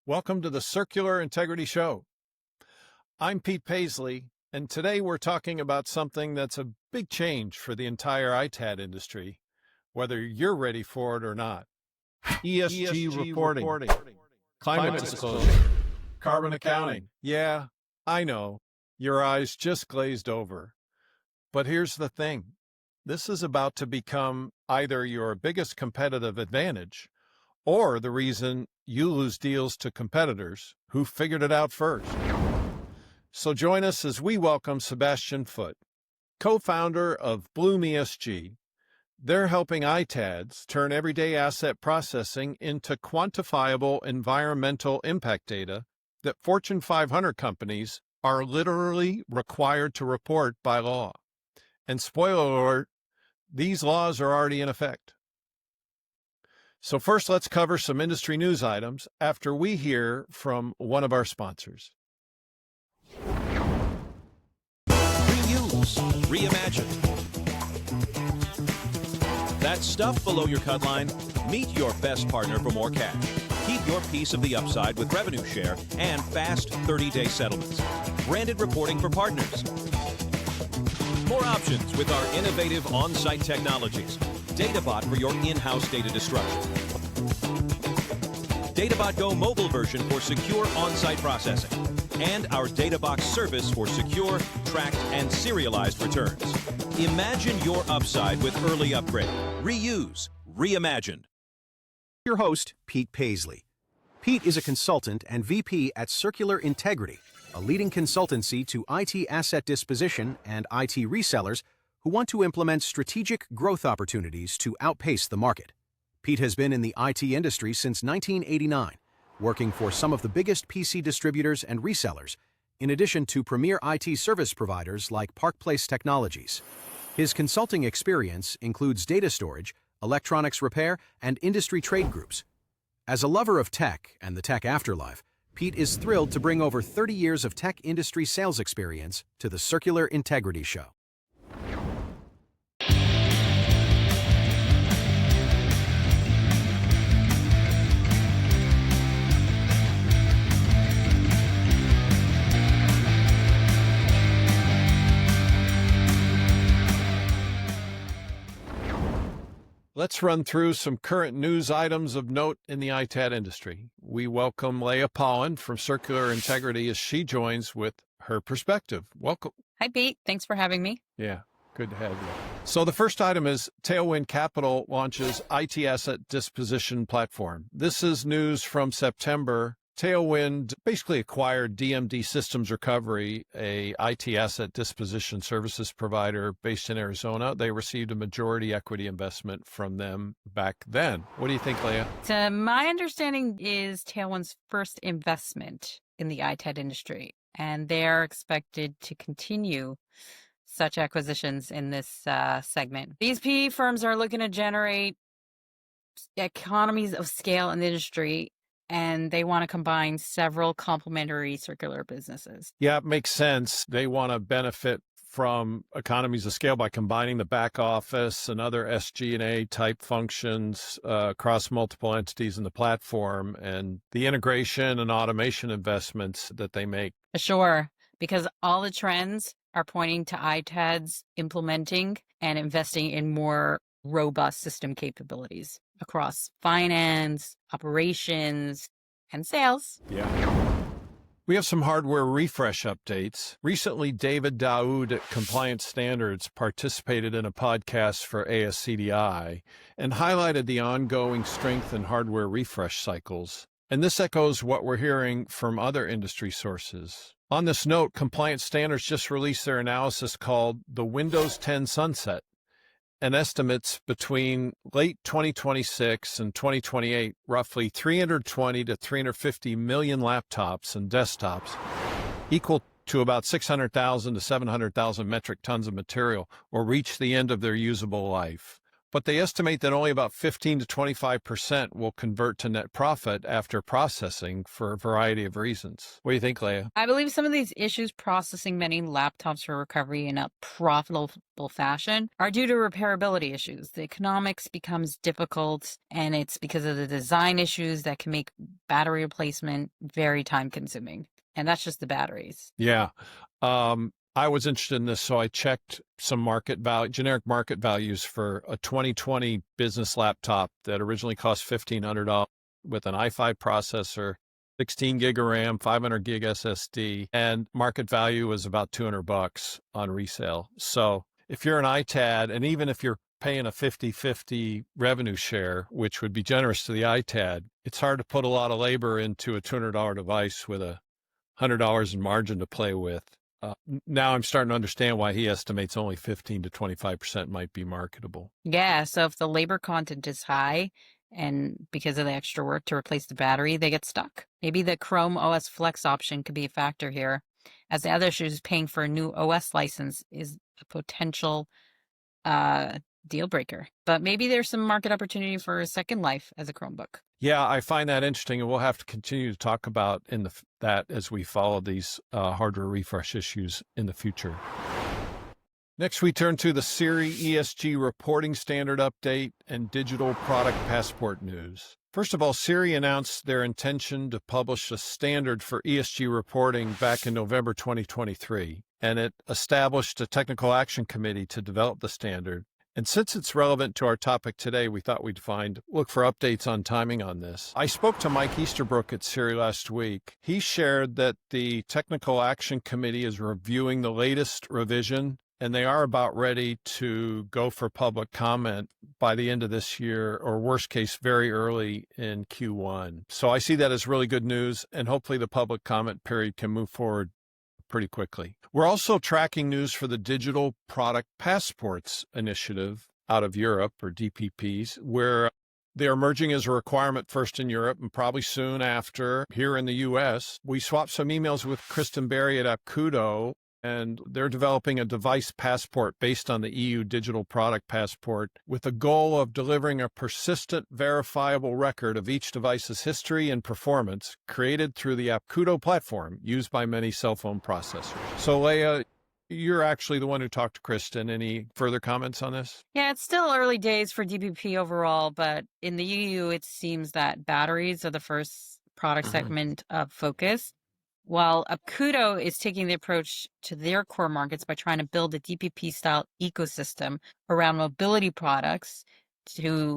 Welcome to the Circular Integrity Show. I'm Pete Paisley, and today we're talking about something that's a big change for the entire ITAD industry, whether you're ready for it or not. ESG reporting, climate disclosure, carbon accounting. Yeah, I know, your eyes just glazed over. But here's the thing. This is about to become either your biggest competitive advantage or the reason you lose deals to competitors who figured it out first. So join us as we welcome Sebastian Foot, co-founder of Bloom ESG. They're helping ITADs turn everyday asset processing into quantifiable environmental impact data that Fortune 500 companies are literally required to report by law. And spoiler alert, these laws are already in effect. So first, let's cover some industry news items after we hear from one of our sponsors. Reuse, reimagine. That stuff below your cut line? Meet your best partner for more cash. Keep your piece of the upside with revenue share and fast 30-day settlements. Branded reporting for partners. More options with our innovative on-site technologies. DataBot for your in-house data destruction. DataBot Go mobile version for secure on-site processing. And our DataBox service for secure, tracked, and serialized returns. Imagine your upside with early upgrade. Reuse. Reimagined. Your host, Pete Paisley. Pete is a consultant and VP at Circular Integrity, a leading consultancy to IT asset disposition and IT resellers who want to implement strategic growth opportunities to outpace the market. Pete has been in the IT industry since 1989, working for some of the biggest PC distributors and resellers, in addition to premier IT service providers like Park Place Technologies. His consulting experience includes data storage, electronics repair, and industry trade groups. As a lover of tech and the tech afterlife, Pete is thrilled to bring over 30 years of tech industry sales experience to the Circular Integrity Show. Let's run through some current news items of note in the ITAD industry. We welcome Leah Pollan from Circular Integrity as she joins with her perspective. Welcome. Hi, Pete. Thanks for having me. Yeah, good to have you. So the first item is Tailwind Capital launches IT asset disposition platform. This is news from September. Tailwind basically acquired DMD Systems Recovery, a IT asset disposition services provider based in Arizona. They received a majority equity investment from them back then. What do you think, Leah? So my understanding is Tailwind's first investment in the ITAD industry, and they're expected to continue such acquisitions in this segment. These PE firms are looking to generate economies of scale in the industry, and they want to combine several complementary circular businesses. Yeah, it makes sense. They want to benefit from economies of scale by combining the back office and other SG&A type functions across multiple entities in the platform and the integration and automation investments that they make. Sure, because all the trends are pointing to ITADs implementing and investing in more robust system capabilities across finance, operations, and sales. Yeah. We have some hardware refresh updates. Recently, David Daoud at Compliance Standards participated in a podcast for ASCDI and highlighted the ongoing strength in hardware refresh cycles. And this echoes what we're hearing from other industry sources. On this note, Compliance Standards just released their analysis called the Windows 10 Sunset, and estimates between late 2026 and 2028, roughly 320 to 350 million laptops and desktops, equal to about 600,000 to 700,000 metric tons of material, will reach the end of their usable life. but they estimate that only about 15 to 25% will convert to net profit after processing for a variety of reasons. What do you think, Leah? I believe some of these issues processing many laptops for recovery in a profitable fashion are due to repairability issues. The economics becomes difficult, and it's because of the design issues that can make battery replacement very time consuming. And that's just the batteries. Yeah. I was interested in this, so I checked some generic market values for a 2020 business laptop that originally cost $1,500 with an i5 processor, 16 gig of RAM, 500 gig SSD, and market value was about $200 on resale. So if you're an ITAD, and even if you're paying a 50-50 revenue share, which would be generous to the ITAD, it's hard to put a lot of labor into a $200 device with $100 in margin to play with. Now I'm starting to understand why he estimates only 15 to 25% might be marketable. Yeah, so if the labor content is high, and because of the extra work to replace the battery, they get stuck. Maybe the Chrome OS Flex option could be a factor here, as the other issue is paying for a new OS license is a potential deal breaker. But maybe there's some market opportunity for a second life as a Chromebook. Yeah, I find that interesting, and we'll have to continue to talk about that as we follow these hardware refresh issues in the future. Next, we turn to the Siri ESG reporting standard update and digital product passport news. First of all, Siri announced their intention to publish a standard for ESG reporting back in November 2023, and it established a technical action committee to develop the standard. And since it's relevant to our topic today, we thought we'd look for updates on timing on this. I spoke to Mike Easterbrook at Siri last week. He shared that the Technical Action Committee is reviewing the latest revision, and they are about ready to go for public comment by the end of this year, or worst case, very early in Q1. So I see that as really good news, and hopefully the public comment period can move forward pretty quickly. We're also tracking news for the Digital Product Passports Initiative out of Europe, or DPPs, where they're emerging as a requirement first in Europe and probably soon after here in the U.S. We swapped some emails with Kristen Berry at Apcudo, and they're developing a device passport based on the EU Digital Product Passport with the goal of delivering a persistent, verifiable record of each device's history and performance created through the Apcudo platform used by many cell phone processors. So, Leah, you're actually the one who talked to Kristen. Any further comments on this? Yeah, it's still early days for DPP overall, but in the EU, it seems that batteries are the first product segment of focus. While Apcudo is taking the approach to their core markets by trying to build a DPP-style ecosystem around mobility products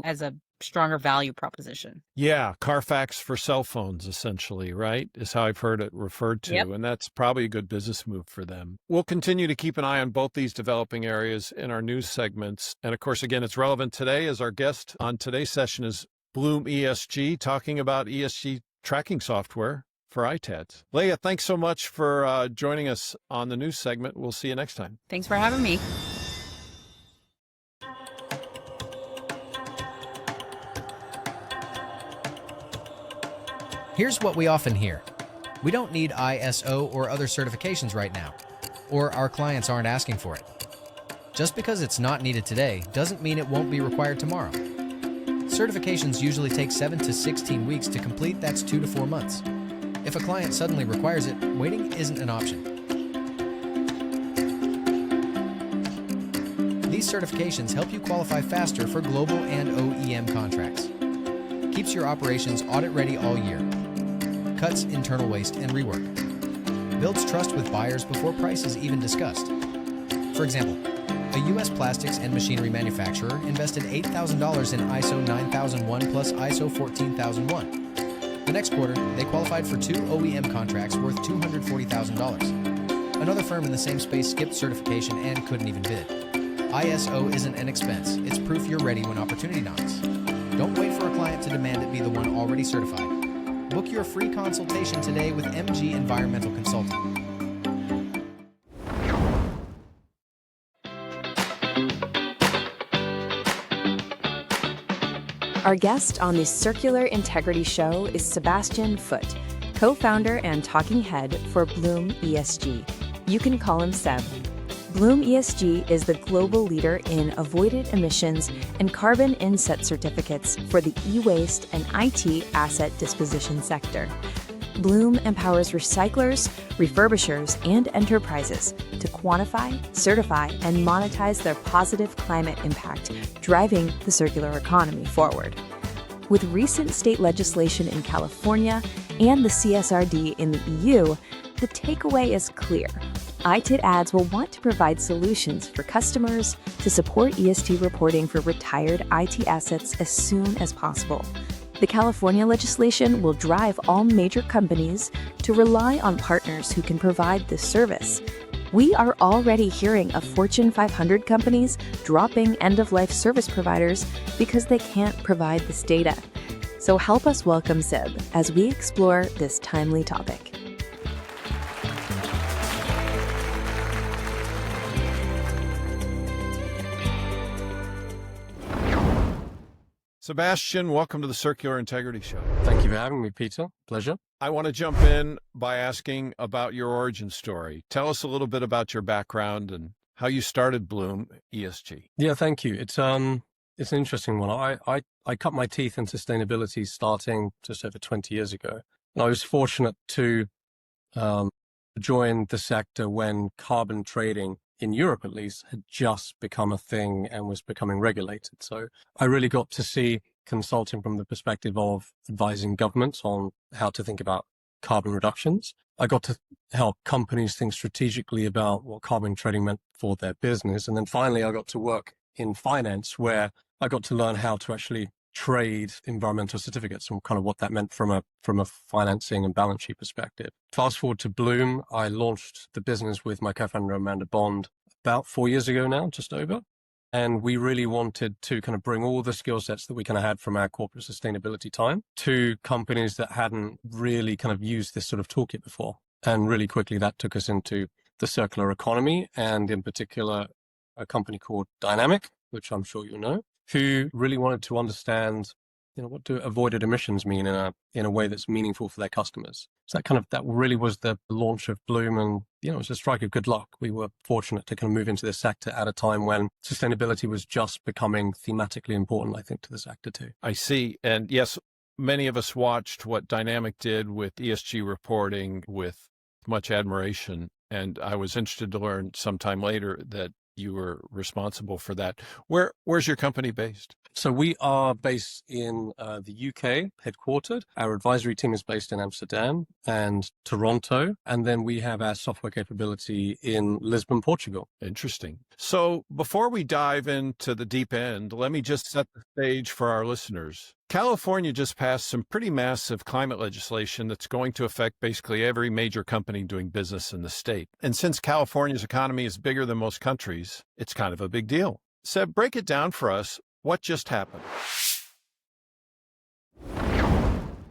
as a stronger value proposition. Yeah, Carfax for cell phones, essentially, right, is how I've heard it referred to, and that's probably a good business move for them. We'll continue to keep an eye on both these developing areas in our news segments. And of course, again, it's relevant today, as our guest on today's session is Bloom ESG, talking about ESG tracking software for ITADs. Leah, thanks so much for joining us on the news segment. We'll see you next time. Thanks for having me. Here's what we often hear. We don't need ISO or other certifications right now, or our clients aren't asking for it. Just because it's not needed today doesn't mean it won't be required tomorrow. Certifications usually take 7 to 16 weeks to complete. That's 2 to 4 months. If a client suddenly requires it, waiting isn't an option. These certifications help you qualify faster for global and OEM contracts. Keeps your operations audit-ready all year. Cuts internal waste and rework. Builds trust with buyers before price is even discussed. For example, a U.S. plastics and machinery manufacturer invested $8,000 in ISO 9001 plus ISO 14001. The next quarter, they qualified for 2 OEM contracts worth $240,000. Another firm in the same space skipped certification and couldn't even bid. ISO isn't an expense, it's proof you're ready when opportunity knocks. Don't wait for a client to demand it be the one already certified. Book your free consultation today with MG Environmental Consulting. Our guest on the Circular Integrity Show is Sebastian Foot, co-founder and talking head for Bloom ESG. You can call him Seb. Bloom ESG is the global leader in avoided emissions and carbon inset certificates for the e-waste and IT asset disposition sector. Bloom empowers recyclers, refurbishers, and enterprises to quantify, certify, and monetize their positive climate impact, driving the circular economy forward. With recent state legislation in California and the CSRD in the EU, the takeaway is clear. ITAD ads will want to provide solutions for customers to support ESG reporting for retired IT assets as soon as possible. The California legislation will drive all major companies to rely on partners who can provide this service. We are already hearing of Fortune 500 companies dropping end-of-life service providers because they can't provide this data. So help us welcome Seb as we explore this timely topic. Sebastian, welcome to the Circular Integrity Show. Thank you for having me, Peter. Pleasure. I want to jump in by asking about your origin story. Tell us a little bit about your background and how you started Bloom ESG. Yeah, thank you. It's an interesting one. I cut my teeth in sustainability starting just over 20 years ago. And I was fortunate to join the sector when carbon trading, in Europe at least, had just become a thing and was becoming regulated. So I really got to see consulting from the perspective of advising governments on how to think about carbon reductions. I got to help companies think strategically about what carbon trading meant for their business. And then finally, I got to work in finance, where I got to learn how to actually trade environmental certificates and kind of what that meant from a financing and balance sheet perspective. Fast forward to Bloom, I launched the business with my co-founder Amanda Bond about 4 years ago now, just over. And we really wanted to kind of bring all the skill sets that we kind of had from our corporate sustainability time to companies that hadn't really kind of used this sort of toolkit before. And really quickly, that took us into the circular economy, and in particular, a company called Dynamic, which I'm sure you know, who really wanted to understand, what do avoided emissions mean in a way that's meaningful for their customers. So that really was the launch of Bloom, and it was a strike of good luck. We were fortunate to kind of move into this sector at a time when sustainability was just becoming thematically important, I think, to the sector too. I see. And yes, many of us watched what Dynamic did with ESG reporting with much admiration. And I was interested to learn sometime later that you were responsible for that. Where's your company based? So we are based in the UK, headquartered. Our advisory team is based in Amsterdam and Toronto. And then we have our software capability in Lisbon, Portugal. Interesting. So before we dive into the deep end, let me just set the stage for our listeners. California just passed some pretty massive climate legislation that's going to affect basically every major company doing business in the state. And since California's economy is bigger than most countries, it's kind of a big deal. Seb, break it down for us. What just happened?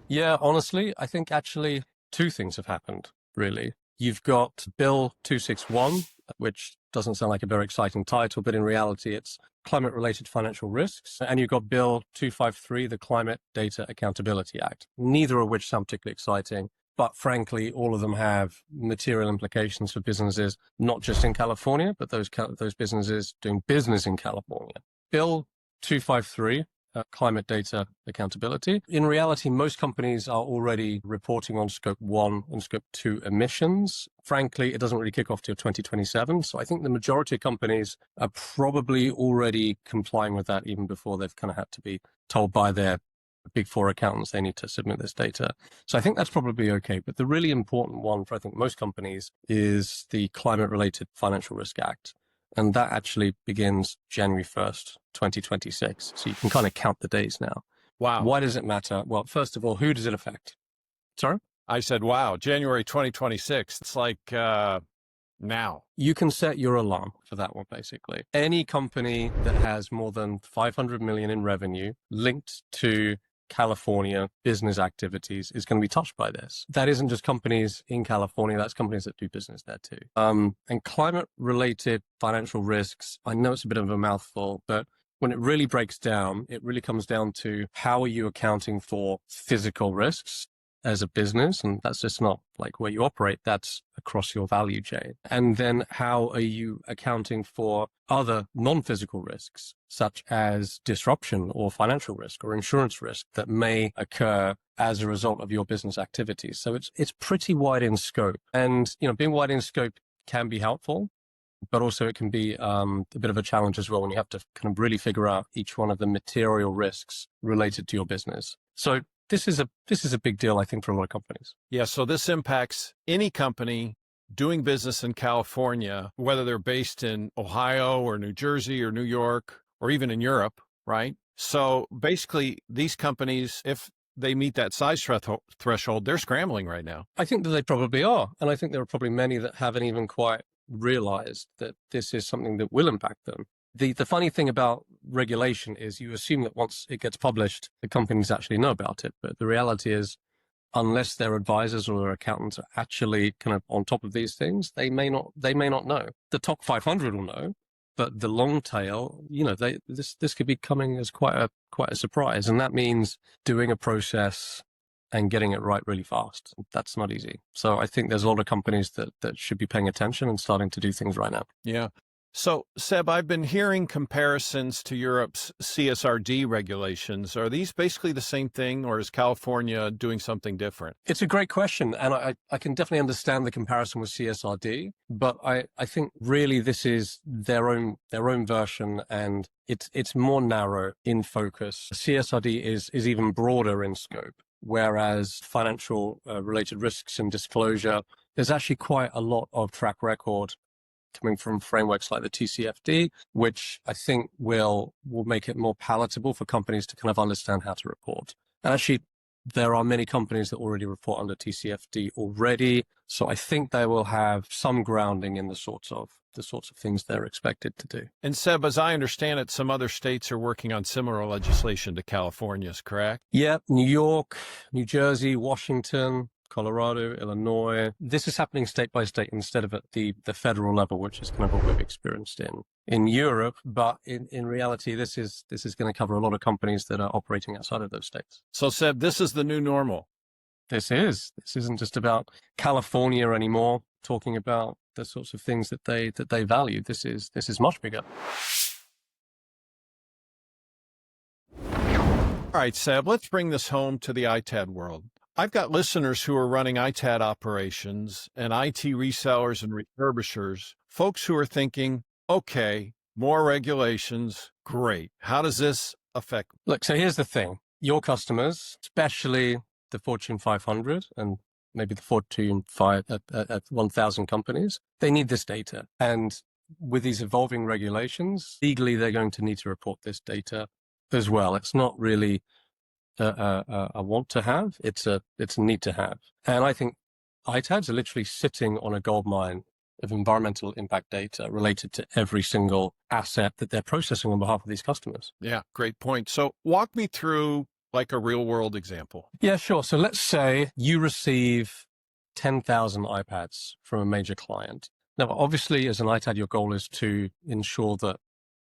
Yeah, honestly, I think actually two things have happened, really. You've got Bill 261, which doesn't sound like a very exciting title, but in reality, it's climate-related financial risks. And you've got Bill 253, the Climate Data Accountability Act, neither of which sound particularly exciting. But frankly, all of them have material implications for businesses, not just in California, but those businesses doing business in California. Bill 253, climate data accountability. In reality, most companies are already reporting on Scope 1 and Scope 2 emissions. Frankly, it doesn't really kick off till 2027. So I think the majority of companies are probably already complying with that even before they've kind of had to be told by their Big Four accountants they need to submit this data. So I think that's probably okay. But the really important one for, I think, most companies is the Climate-Related Financial Risk Act. And that actually begins January 1st, 2026. So you can kind of count the days now. Wow. Why does it matter? Well, first of all, who does it affect? Sorry? I said, wow, January 2026. It's like now. You can set your alarm for that one, basically. Any company that has more than 500 million in revenue linked to California business activities is going to be touched by this. That isn't just companies in California, that's companies that do business there too. And climate-related financial risks, I know it's a bit of a mouthful, but when it really breaks down, it really comes down to how are you accounting for physical risks as a business, and that's just not like where you operate, that's across your value chain. And then how are you accounting for other non-physical risks, such as disruption or financial risk or insurance risk that may occur as a result of your business activities? So it's pretty wide in scope. And, being wide in scope can be helpful, but also it can be a bit of a challenge as well when you have to kind of really figure out each one of the material risks related to your business. So this is a big deal, I think, for a lot of companies. Yeah, so this impacts any company doing business in California, whether they're based in Ohio or New Jersey or New York or even in Europe, right? So basically, these companies, if they meet that size threshold, they're scrambling right now. I think that they probably are. And I think there are probably many that haven't even quite realized that this is something that will impact them. The funny thing about regulation is you assume that once it gets published, the companies actually know about it. But the reality is, unless their advisors or their accountants are actually kind of on top of these things, they may not know. The top 500 will know, but the long tail, this could be coming as quite a surprise. And that means doing a process and getting it right really fast. That's not easy. So I think there's a lot of companies that should be paying attention and starting to do things right now. Yeah. So, Seb, I've been hearing comparisons to Europe's CSRD regulations. Are these basically the same thing, or is California doing something different? It's a great question, and I can definitely understand the comparison with CSRD, but I think really this is their own version, and it's more narrow in focus. CSRD is even broader in scope, whereas financial related risks and disclosure, there's actually quite a lot of track record coming from frameworks like the TCFD, which I think will make it more palatable for companies to kind of understand how to report. And actually, there are many companies that already report under TCFD already. So I think they will have some grounding in the sorts of things they're expected to do. And Seb, as I understand it, some other states are working on similar legislation to California's, correct? Yeah, New York, New Jersey, Washington, Colorado, Illinois. This is happening state by state instead of at the federal level, which is kind of what we've experienced in Europe. But in reality, this is going to cover a lot of companies that are operating outside of those states. So, Seb, this is the new normal. This isn't just about California anymore, talking about the sorts of things that they value. This is much bigger. All right, Seb, let's bring this home to the ITAD world. I've got listeners who are running ITAD operations and IT resellers and refurbishers, folks who are thinking, okay, more regulations, great. How does this affect? Look, so here's the thing. Your customers, especially the Fortune 500 and maybe the Fortune 1000 companies, they need this data. And with these evolving regulations, legally, they're going to need to report this data as well. It's not really a want to have, it's a need to have. And I think ITADs are literally sitting on a gold mine of environmental impact data related to every single asset that they're processing on behalf of these customers. Yeah, great point. So walk me through like a real world example. Yeah, sure. So let's say you receive 10,000 iPads from a major client. Now, obviously, as an ITAD, your goal is to ensure that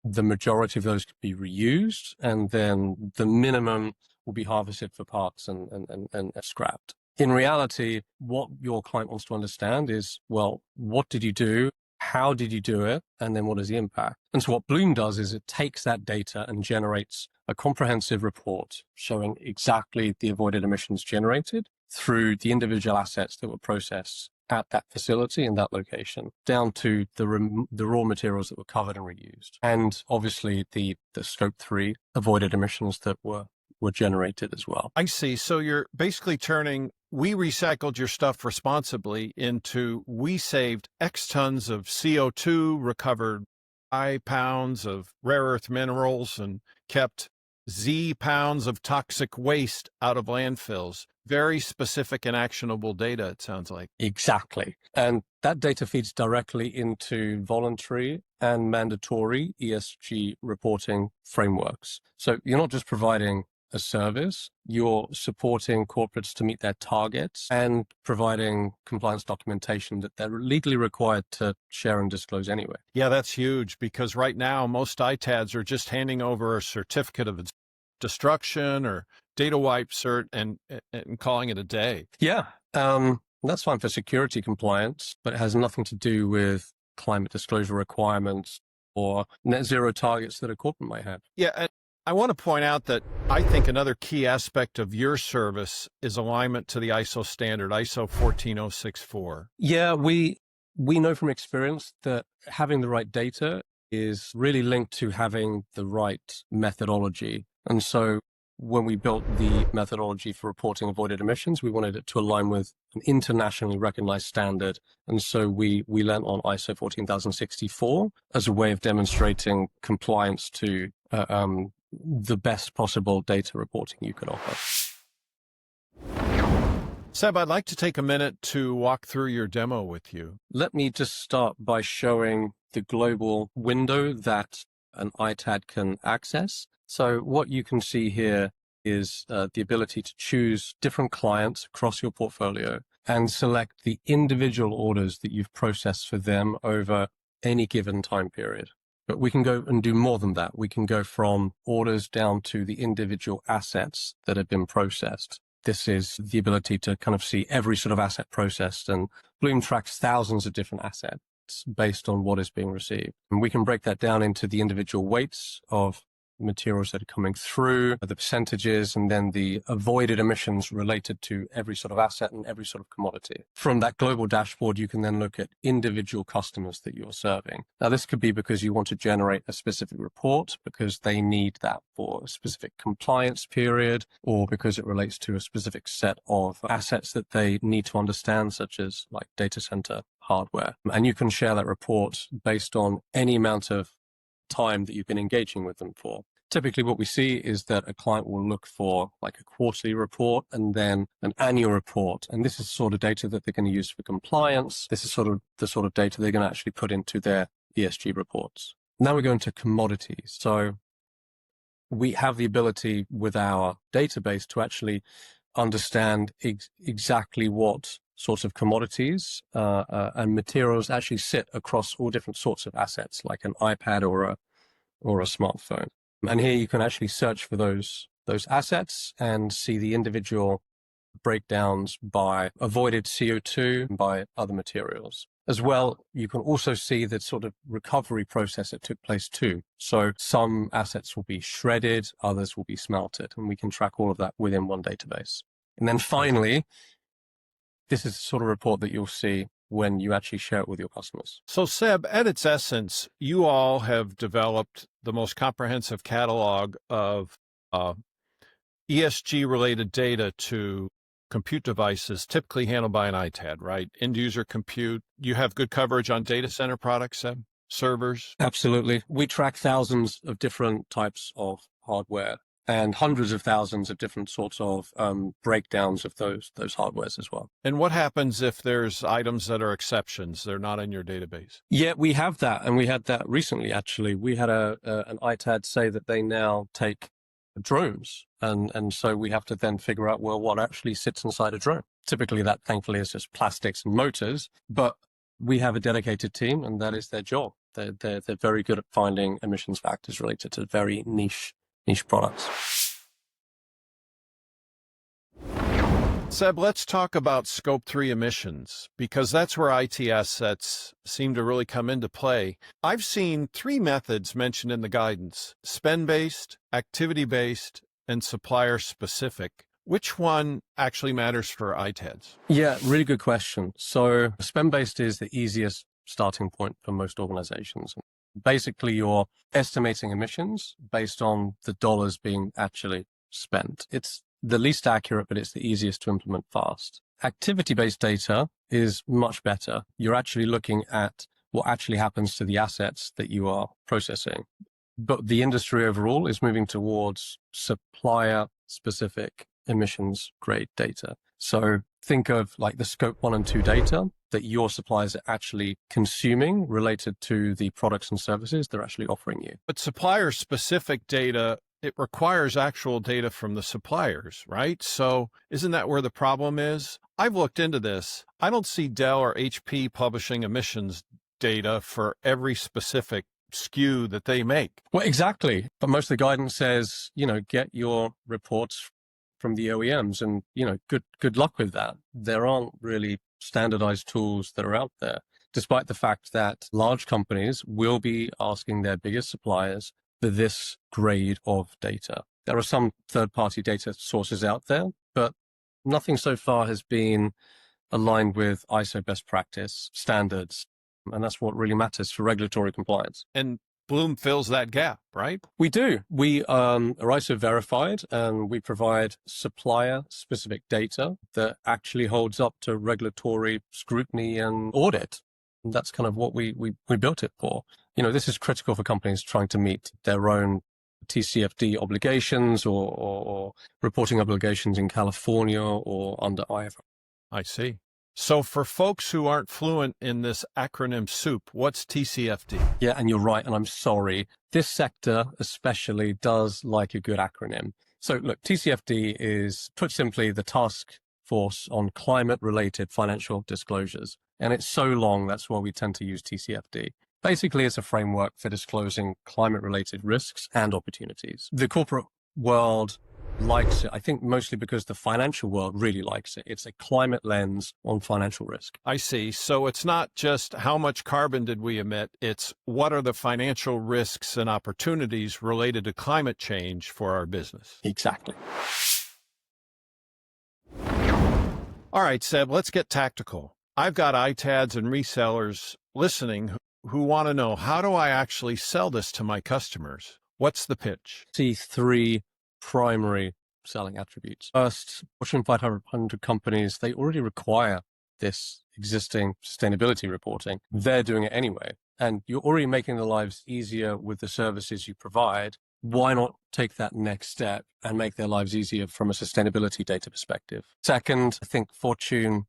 the majority of those could be reused, and then the minimum will be harvested for parts and scrapped. In reality, what your client wants to understand is, well, what did you do? How did you do it? And then what is the impact? And so what Bloom does is it takes that data and generates a comprehensive report showing exactly the avoided emissions generated through the individual assets that were processed at that facility in that location, down to the raw materials that were covered and reused. And obviously the scope 3 avoided emissions that were generated as well. I see. So you're basically turning, we recycled your stuff responsibly into, we saved X tons of CO2, recovered I pounds of rare earth minerals, and kept Z pounds of toxic waste out of landfills. Very specific and actionable data, it sounds like. Exactly. And that data feeds directly into voluntary and mandatory ESG reporting frameworks. So you're not just providing a service, you're supporting corporates to meet their targets and providing compliance documentation that they're legally required to share and disclose anyway. Yeah, that's huge, because right now most ITADs are just handing over a certificate of destruction or data wipe cert and calling it a day. Yeah, that's fine for security compliance, but it has nothing to do with climate disclosure requirements or net zero targets that a corporate might have. Yeah, and I want to point out that I think another key aspect of your service is alignment to the ISO standard, ISO 14064. Yeah, we know from experience that having the right data is really linked to having the right methodology. And so when we built the methodology for reporting avoided emissions, we wanted it to align with an internationally recognized standard. And so we lent on ISO 14064 as a way of demonstrating compliance to the best possible data reporting you could offer. Seb, I'd like to take a minute to walk through your demo with you. Let me just start by showing the global window that an ITAD can access. So what you can see here is the ability to choose different clients across your portfolio and select the individual orders that you've processed for them over any given time period. But we can go and do more than that. We can go from orders down to the individual assets that have been processed. This is the ability to kind of see every sort of asset processed, and Bloom tracks thousands of different assets based on what is being received. And we can break that down into the individual weights of materials that are coming through, the percentages, and then the avoided emissions related to every sort of asset and every sort of commodity. From that global dashboard, you can then look at individual customers that you're serving. Now, this could be because you want to generate a specific report because they need that for a specific compliance period, or because it relates to a specific set of assets that they need to understand, such as like data center hardware. And you can share that report based on any amount of time that you've been engaging with them for. Typically what we see is that a client will look for like a quarterly report and then an annual report. And this is sort of data that they're going to use for compliance. This is sort of the sort of data they're going to actually put into their ESG reports. Now we go into commodities. So we have the ability with our database to actually understand exactly what sorts of commodities and materials actually sit across all different sorts of assets, like an iPad or a smartphone. And here you can actually search for those assets and see the individual breakdowns by avoided CO2 and by other materials. As well, you can also see the sort of recovery process that took place too. So some assets will be shredded, others will be smelted, and we can track all of that within one database. And then finally, this is the sort of report that you'll see when you actually share it with your customers. So Seb, at its essence, you all have developed the most comprehensive catalog of ESG-related data to compute devices typically handled by an ITAD, right? End-user compute. You have good coverage on data center products, Seb? Servers? Absolutely. We track thousands of different types of hardware and hundreds of thousands of different sorts of breakdowns of those hardwares as well. And what happens if there's items that are exceptions? They're not in your database? Yeah, we have that. And we had that recently, actually. We had an ITAD say that they now take drones. And so we have to then figure out, well, what actually sits inside a drone. Typically, that thankfully is just plastics and motors. But we have a dedicated team, and that is their job. They're very good at finding emissions factors related to very niche products. Seb, let's talk about Scope 3 emissions, because that's where IT assets seem to really come into play. I've seen 3 methods mentioned in the guidance: spend-based, activity-based, and supplier-specific. Which one actually matters for ITADs? Yeah, really good question. So spend-based is the easiest starting point for most organizations. Basically, you're estimating emissions based on the dollars being actually spent. It's the least accurate, but it's the easiest to implement fast. Activity-based data is much better. You're actually looking at what actually happens to the assets that you are processing. But the industry overall is moving towards supplier-specific emissions grade data. So think of like the Scope 1 and 2 data that your suppliers are actually consuming related to the products and services they're actually offering you. But supplier-specific data, it requires actual data from the suppliers, right? So isn't that where the problem is? I've looked into this. I don't see Dell or HP publishing emissions data for every specific SKU that they make. Well, exactly. But most of the guidance says, get your reports from the OEMs. And, good luck with that. There aren't really standardized tools that are out there, despite the fact that large companies will be asking their biggest suppliers for this grade of data. There are some third-party data sources out there, but nothing so far has been aligned with ISO best practice standards. And that's what really matters for regulatory compliance. And Bloom fills that gap, right? We do. We are ISO verified, and we provide supplier-specific data that actually holds up to regulatory scrutiny and audit. And that's kind of what we built it for. This is critical for companies trying to meet their own TCFD obligations or reporting obligations in California or under IFRS. I see. So for folks who aren't fluent in this acronym soup, what's TCFD? Yeah, and you're right, and I'm sorry. This sector especially does like a good acronym. So look, TCFD is, put simply, the task force on climate-related financial disclosures. And it's so long, that's why we tend to use TCFD. Basically, it's a framework for disclosing climate-related risks and opportunities. The corporate world likes it, I think mostly because the financial world really likes it. It's a climate lens on financial risk. I see. So it's not just how much carbon did we emit, it's what are the financial risks and opportunities related to climate change for our business. Exactly. All right, Seb, let's get tactical. I've got ITADs and resellers listening who want to know, how do I actually sell this to my customers? What's the pitch? See three primary selling attributes. First, Fortune 500 companies, they already require this existing sustainability reporting. They're doing it anyway. And you're already making their lives easier with the services you provide. Why not take that next step and make their lives easier from a sustainability data perspective? Second, I think Fortune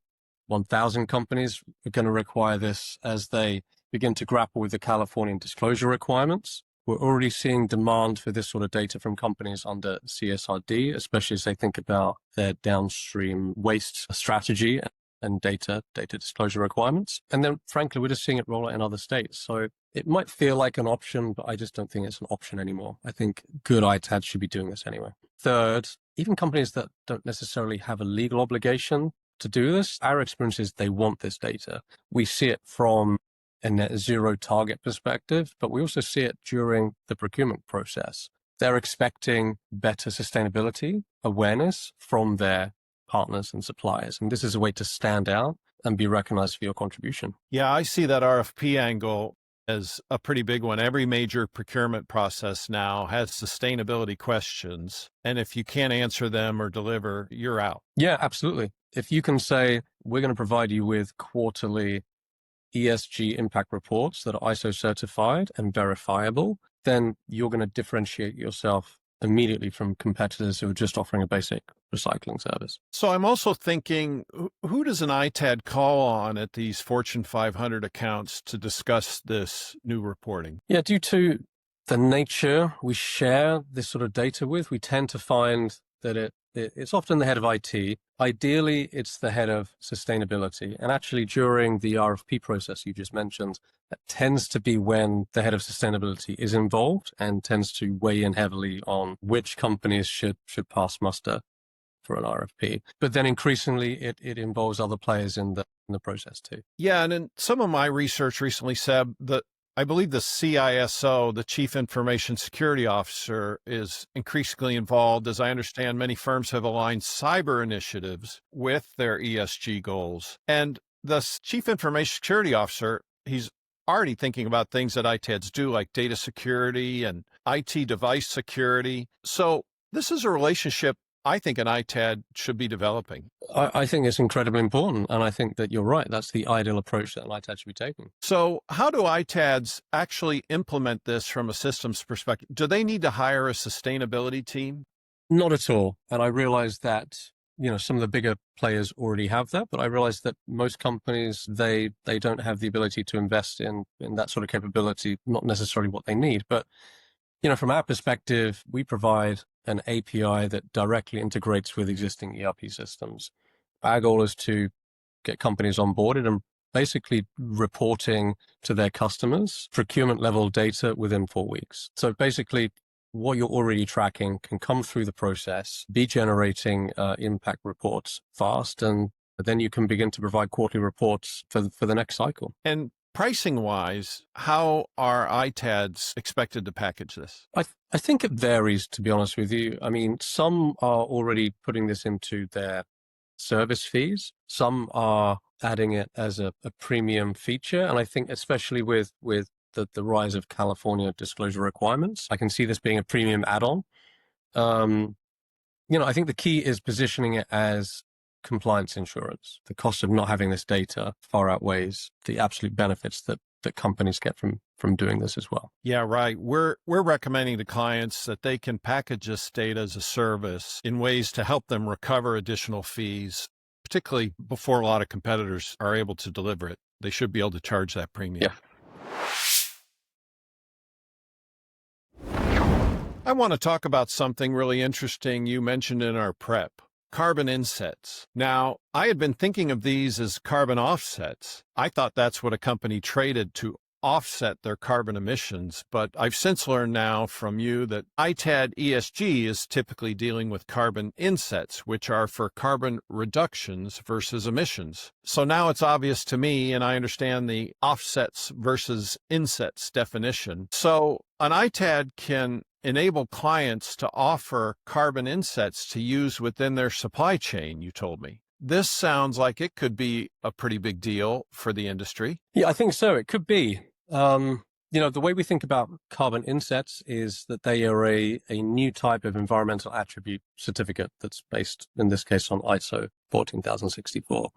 1000 companies are going to require this as they begin to grapple with the Californian disclosure requirements. We're already seeing demand for this sort of data from companies under CSRD, especially as they think about their downstream waste strategy and data disclosure requirements. And then, frankly, we're just seeing it roll out in other states. So it might feel like an option, but I just don't think it's an option anymore. I think good ITAD should be doing this anyway. Third, even companies that don't necessarily have a legal obligation to do this, our experience is they want this data. We see it from a net zero target perspective, but we also see it during the procurement process. They're expecting better sustainability awareness from their partners and suppliers. And this is a way to stand out and be recognized for your contribution. Yeah, I see that RFP angle as a pretty big one. Every major procurement process now has sustainability questions. And if you can't answer them or deliver, you're out. Yeah, absolutely. If you can say, we're going to provide you with quarterly ESG impact reports that are ISO certified and verifiable, then you're going to differentiate yourself immediately from competitors who are just offering a basic recycling service. So I'm also thinking, who does an ITAD call on at these Fortune 500 accounts to discuss this new reporting? Yeah, due to the nature we share this sort of data with, we tend to find that it's often the head of IT. Ideally, it's the head of sustainability. And actually, during the RFP process you just mentioned, that tends to be when the head of sustainability is involved and tends to weigh in heavily on which companies should pass muster for an RFP. But then increasingly, it involves other players in the process too. Yeah, and in some of my research recently, Seb, I believe the CISO, the Chief Information Security Officer, is increasingly involved. As I understand, many firms have aligned cyber initiatives with their ESG goals. And the Chief Information Security Officer, he's already thinking about things that ITADs do, like data security and IT device security. So this is a relationship I think an ITAD should be developing. I think it's incredibly important. And I think that you're right. That's the ideal approach that an ITAD should be taking. So how do ITADs actually implement this from a systems perspective? Do they need to hire a sustainability team? Not at all. And I realize that, some of the bigger players already have that, but I realize that most companies, they don't have the ability to invest in that sort of capability, not necessarily what they need. But, from our perspective, we provide an API that directly integrates with existing ERP systems. Our goal is to get companies onboarded and basically reporting to their customers procurement level data within 4 weeks. So basically what you're already tracking can come through the process, be generating impact reports fast, and then you can begin to provide quarterly reports for the next cycle. And pricing-wise, how are ITADs expected to package this? I think it varies, to be honest with you. I mean, some are already putting this into their service fees. Some are adding it as a premium feature. And I think especially with the rise of California disclosure requirements, I can see this being a premium add-on. I think the key is positioning it as compliance insurance. The cost of not having this data far outweighs the absolute benefits that companies get from doing this as well. Yeah, right. We're recommending to clients that they can package this data as a service in ways to help them recover additional fees, particularly before a lot of competitors are able to deliver it. They should be able to charge that premium. Yeah. I want to talk about something really interesting you mentioned in our prep. Carbon insets. Now, I had been thinking of these as carbon offsets. I thought that's what a company traded to offset their carbon emissions, but I've since learned now from you that ITAD ESG is typically dealing with carbon insets, which are for carbon reductions versus emissions. So now it's obvious to me, and I understand the offsets versus insets definition. So an ITAD can enable clients to offer carbon insets to use within their supply chain, you told me. This sounds like it could be a pretty big deal for the industry. Yeah, I think so. It could be. The way we think about carbon insets is that they are a new type of environmental attribute certificate that's based, in this case, on ISO 14064.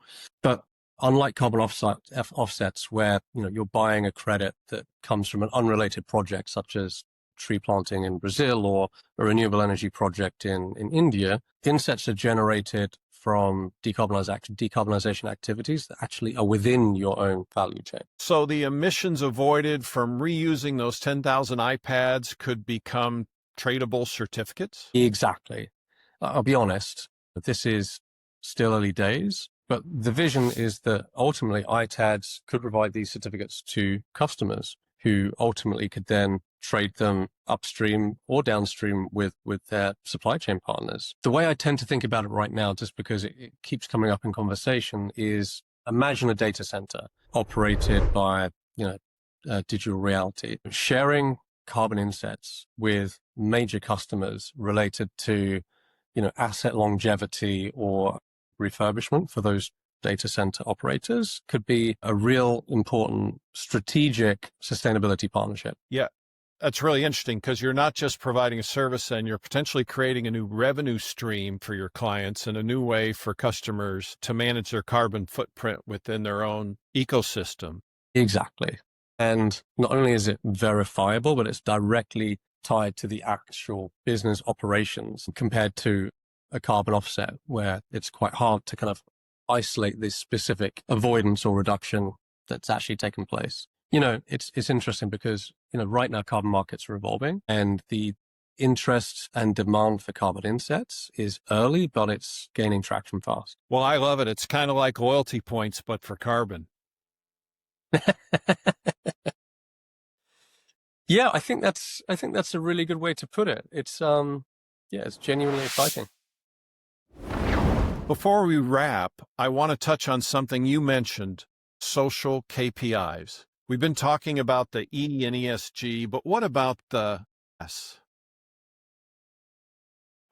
But unlike carbon offsets, where you're buying a credit that comes from an unrelated project, such as tree planting in Brazil or a renewable energy project in India, insets are generated from decarbonization activities that actually are within your own value chain. So the emissions avoided from reusing those 10,000 iPads could become tradable certificates? Exactly. I'll be honest, this is still early days, but the vision is that ultimately ITADs could provide these certificates to customers who ultimately could then trade them upstream or downstream with their supply chain partners. The way I tend to think about it right now, just because it keeps coming up in conversation, is imagine a data center operated by digital reality, sharing carbon insets with major customers related to asset longevity or refurbishment for those data center operators could be a real important strategic sustainability partnership. Yeah, that's really interesting because you're not just providing a service and you're potentially creating a new revenue stream for your clients and a new way for customers to manage their carbon footprint within their own ecosystem. Exactly. And not only is it verifiable, but it's directly tied to the actual business operations compared to a carbon offset where it's quite hard to kind of isolate this specific avoidance or reduction that's actually taken place. It's interesting because, right now carbon markets are evolving and the interest and demand for carbon insets is early, but it's gaining traction fast. Well, I love it. It's kind of like loyalty points, but for carbon. Yeah, I think that's a really good way to put it. It's genuinely exciting. Before we wrap, I want to touch on something you mentioned, social KPIs. We've been talking about the E and ESG, but what about the S?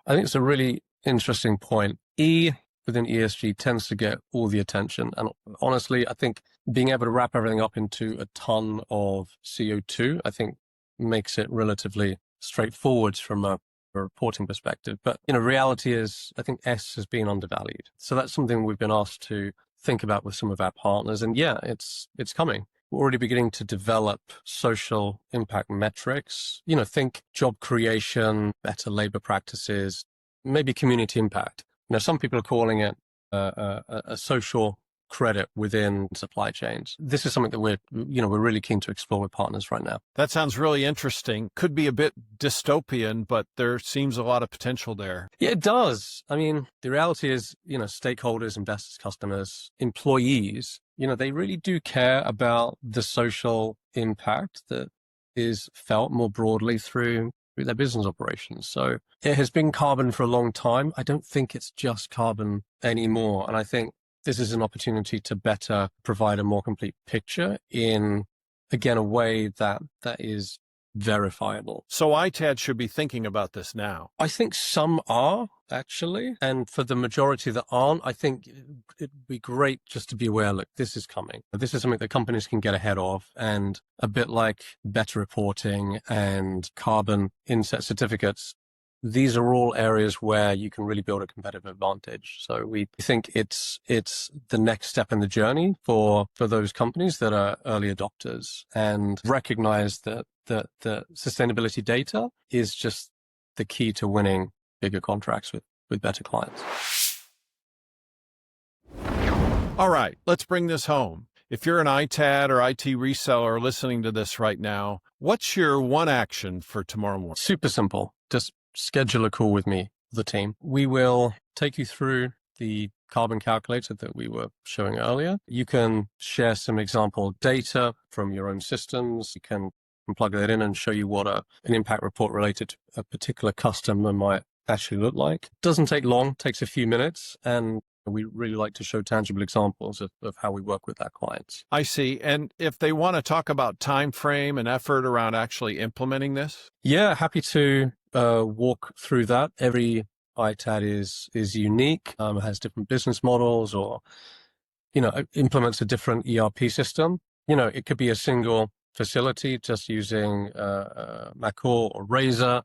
I think it's a really interesting point. E within ESG tends to get all the attention. And honestly, I think being able to wrap everything up into a ton of CO2, I think makes it relatively straightforward from a reporting perspective. But, reality is, I think S has been undervalued. So that's something we've been asked to think about with some of our partners. And yeah, it's coming. We're already beginning to develop social impact metrics. Think job creation, better labor practices, maybe community impact. Some people are calling it a social credit within supply chains. This is something that we're really keen to explore with partners right now. That sounds really interesting. Could be a bit dystopian, but there seems a lot of potential there. Yeah, it does. I mean, the reality is, stakeholders, investors, customers, employees, they really do care about the social impact that is felt more broadly through through their business operations. So it has been carbon for a long time. I don't think it's just carbon anymore. And I think this is an opportunity to better provide a more complete picture in, again, a way that is verifiable. So ITAD should be thinking about this now. I think some are, actually. And for the majority that aren't, I think it'd be great just to be aware, look, this is coming. This is something that companies can get ahead of. And a bit like better reporting and carbon inset certificates, these are all areas where you can really build a competitive advantage. So we think it's the next step in the journey for those companies that are early adopters and recognize that the sustainability data is just the key to winning bigger contracts with better clients. All right, let's bring this home. If you're an ITAD or IT reseller listening to this right now, what's your one action for tomorrow morning? Super simple. Just schedule a call with me, the team. We will take you through the carbon calculator that we were showing earlier. You can share some example data from your own systems. You can plug that in and show you what an impact report related to a particular customer might actually look like. Doesn't take long, takes a few minutes, and we really like to show tangible examples of how we work with our clients. I see. And if they want to talk about time frame and effort around actually implementing this? Yeah, happy to walk through that. Every ITAD is unique, has different business models, or implements a different ERP system. It could be a single facility just using Macor or Razor,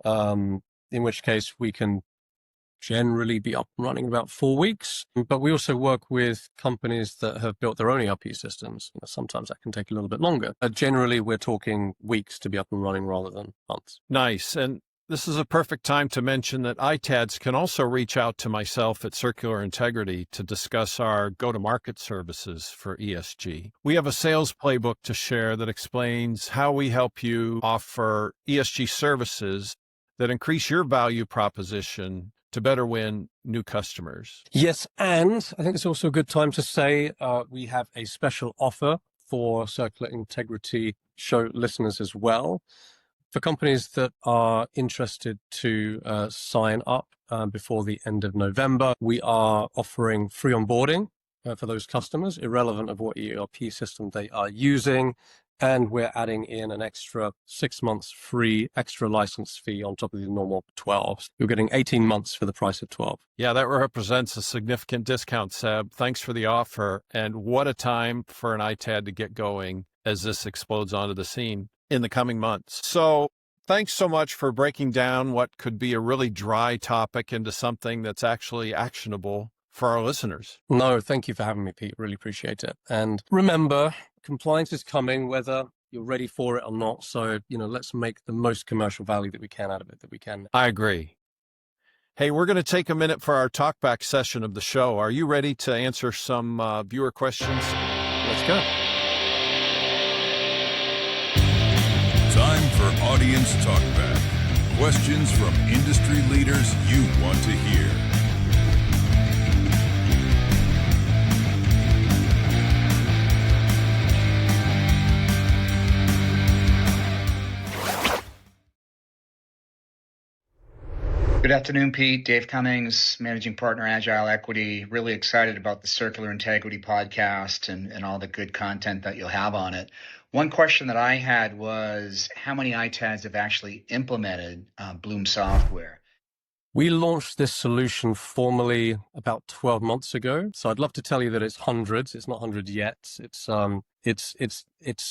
in which case we can generally be up and running in about 4 weeks. But we also work with companies that have built their own ERP systems. Sometimes that can take a little bit longer. Generally, we're talking weeks to be up and running rather than months. Nice. And this is a perfect time to mention that ITADs can also reach out to myself at Circular Integrity to discuss our go-to-market services for ESG. We have a sales playbook to share that explains how we help you offer ESG services that increase your value proposition to better win new customers. Yes, and I think it's also a good time to say we have a special offer for Circular Integrity show listeners as well. For companies that are interested to sign up before the end of November, we are offering free onboarding for those customers, irrelevant of what ERP system they are using. And we're adding in an extra 6 months free extra license fee on top of the normal 12. You're getting 18 months for the price of 12. Yeah, that represents a significant discount, Seb. Thanks for the offer. And what a time for an ITAD to get going as this explodes onto the scene in the coming months. So thanks so much for breaking down what could be a really dry topic into something that's actually actionable for our listeners. No, thank you for having me, Pete. Really appreciate it. And remember, compliance is coming, whether you're ready for it or not. So, let's make the most commercial value that we can out of it, that we can. I agree. Hey, we're going to take a minute for our talkback session of the show. Are you ready to answer some viewer questions? Let's go. Time for Audience Talkback. Questions from industry leaders you want to hear. Good afternoon, Pete. Dave Cummings, Managing Partner, Agile Equity. Really excited about the Circular Integrity podcast and all the good content that you'll have on it. One question that I had was how many ITADs have actually implemented Bloom software? We launched this solution formally about 12 months ago. So I'd love to tell you that it's hundreds. It's not hundreds yet. It's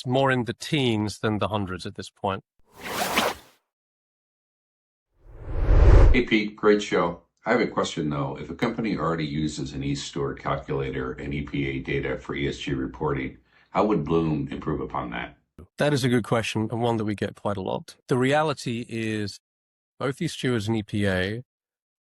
more in the teens than the hundreds at this point. Hey Pete, great show. I have a question though. If a company already uses an e-store calculator and EPA data for ESG reporting, how would Bloom improve upon that? That is a good question, and one that we get quite a lot. The reality is both e-stewards and EPA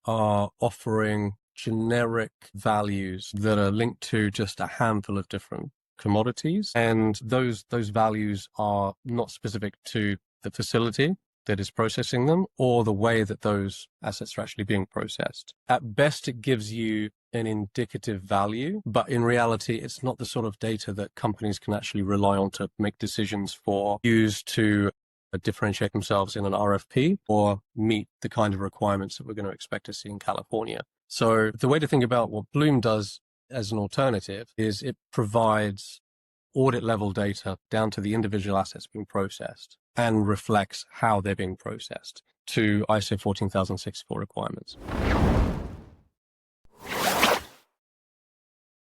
are offering generic values that are linked to just a handful of different commodities. And those values are not specific to the facility that is processing them or the way that those assets are actually being processed. At best, it gives you an indicative value, but in reality, it's not the sort of data that companies can actually rely on to make decisions for, use to differentiate themselves in an RFP or meet the kind of requirements that we're going to expect to see in California. So the way to think about what Bloom does as an alternative is it provides audit level data down to the individual assets being processed and reflects how they're being processed to ISO 14064 requirements.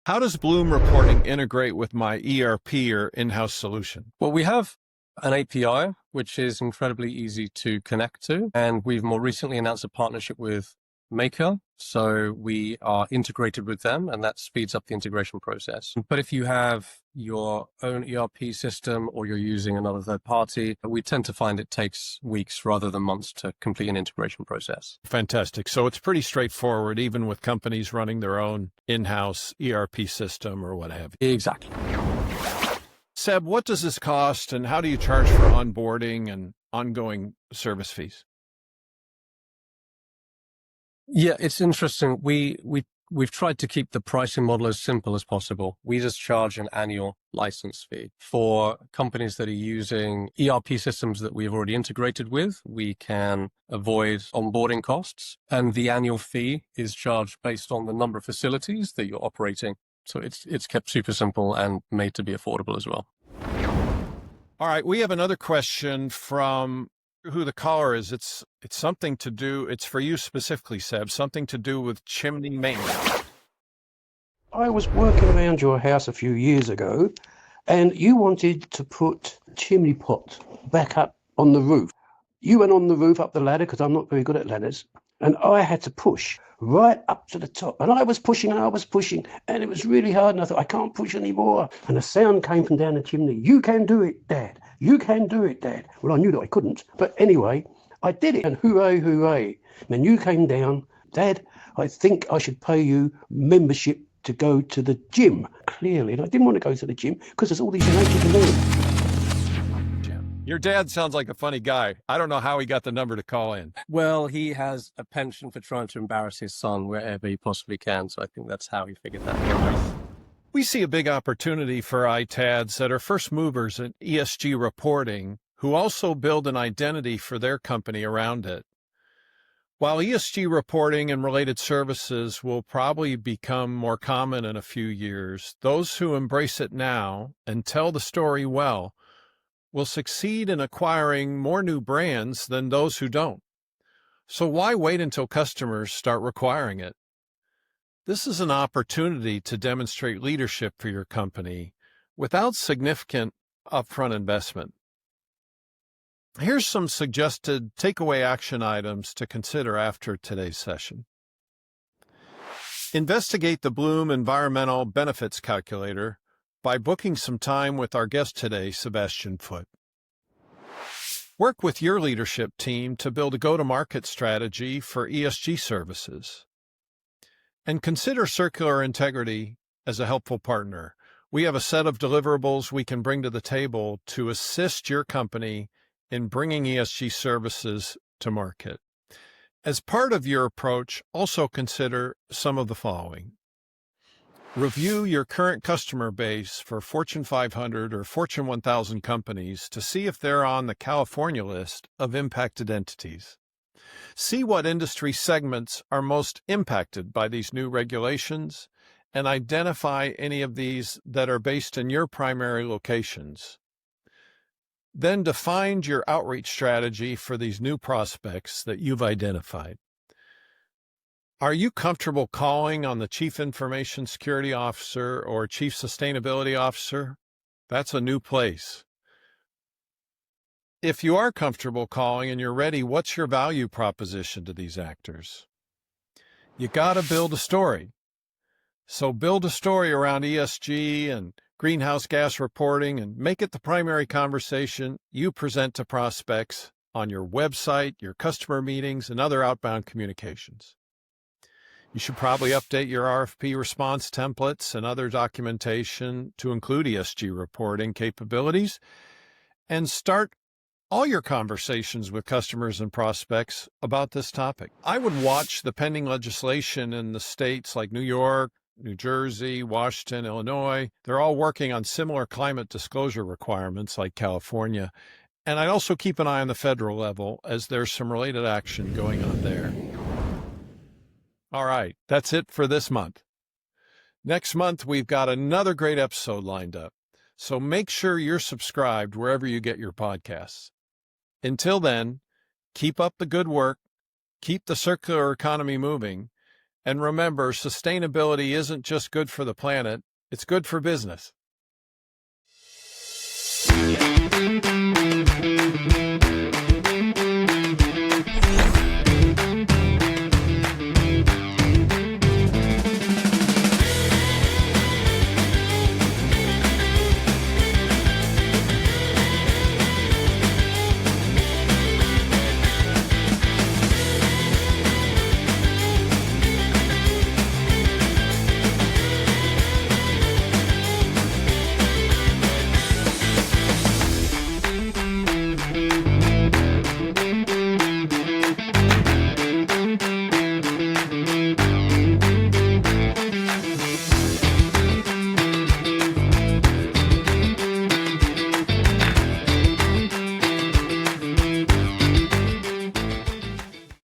How does Bloom reporting integrate with my ERP or in-house solution? Well, we have an API, which is incredibly easy to connect to. And we've more recently announced a partnership with Maker. So we are integrated with them, and that speeds up the integration process. But if you have your own ERP system or you're using another third party, we tend to find it takes weeks rather than months to complete an integration process. Fantastic. So it's pretty straightforward, even with companies running their own in-house ERP system or what have you. Exactly. Seb, what does this cost and how do you charge for onboarding and ongoing service fees? Yeah, it's interesting. We've tried to keep the pricing model as simple as possible. We just charge an annual license fee. For companies that are using ERP systems that we've already integrated with, we can avoid onboarding costs. And the annual fee is charged based on the number of facilities that you're operating. So it's kept super simple and made to be affordable as well. All right, we have another question from who the caller is. It's something to do, it's for you specifically, Seb, something to do with chimney maintenance. I was working around your house a few years ago, and you wanted to put a chimney pot back up on the roof. You went on the roof up the ladder, because I'm not very good at ladders, and I had to push right up to the top. And I was pushing, and it was really hard, and I thought, I can't push anymore. And a sound came from down the chimney. You can do it, Dad. You can do it, Dad. Well, I knew that I couldn't. But anyway, I did it, and hooray, hooray. And then you came down, Dad, I think I should pay you membership to go to the gym. Clearly, and I didn't want to go to the gym because there's all these things you can do. Your dad sounds like a funny guy. I don't know how he got the number to call in. Well, he has a penchant for trying to embarrass his son wherever he possibly can. So I think that's how he figured that out. We see a big opportunity for ITADs that are first movers in ESG reporting who also build an identity for their company around it. While ESG reporting and related services will probably become more common in a few years, those who embrace it now and tell the story well will succeed in acquiring more new brands than those who don't. So why wait until customers start requiring it? This is an opportunity to demonstrate leadership for your company without significant upfront investment. Here's some suggested takeaway action items to consider after today's session. Investigate the Bloom Environmental Benefits Calculator by booking some time with our guest today, Sebastian Foot. Work with your leadership team to build a go-to-market strategy for ESG services. And consider circular integrity as a helpful partner. We have a set of deliverables we can bring to the table to assist your company in bringing ESG services to market. As part of your approach, also consider some of the following. Review your current customer base for Fortune 500 or Fortune 1000 companies to see if they're on the California list of impacted entities. See what industry segments are most impacted by these new regulations and identify any of these that are based in your primary locations. Then define your outreach strategy for these new prospects that you've identified. Are you comfortable calling on the Chief Information Security Officer or Chief Sustainability Officer? That's a new place. If you are comfortable calling and you're ready, what's your value proposition to these actors? You got to build a story. So build a story around ESG and greenhouse gas reporting and make it the primary conversation you present to prospects on your website, your customer meetings, and other outbound communications. You should probably update your RFP response templates and other documentation to include ESG reporting capabilities and start all your conversations with customers and prospects about this topic. I would watch the pending legislation in the states like New York, New Jersey, Washington, Illinois. They're all working on similar climate disclosure requirements like California. And I'd also keep an eye on the federal level, as there's some related action going on there. All right, that's it for this month. Next month, we've got another great episode lined up, so make sure you're subscribed wherever you get your podcasts. Until then, keep up the good work, keep the circular economy moving, and remember, sustainability isn't just good for the planet, it's good for business.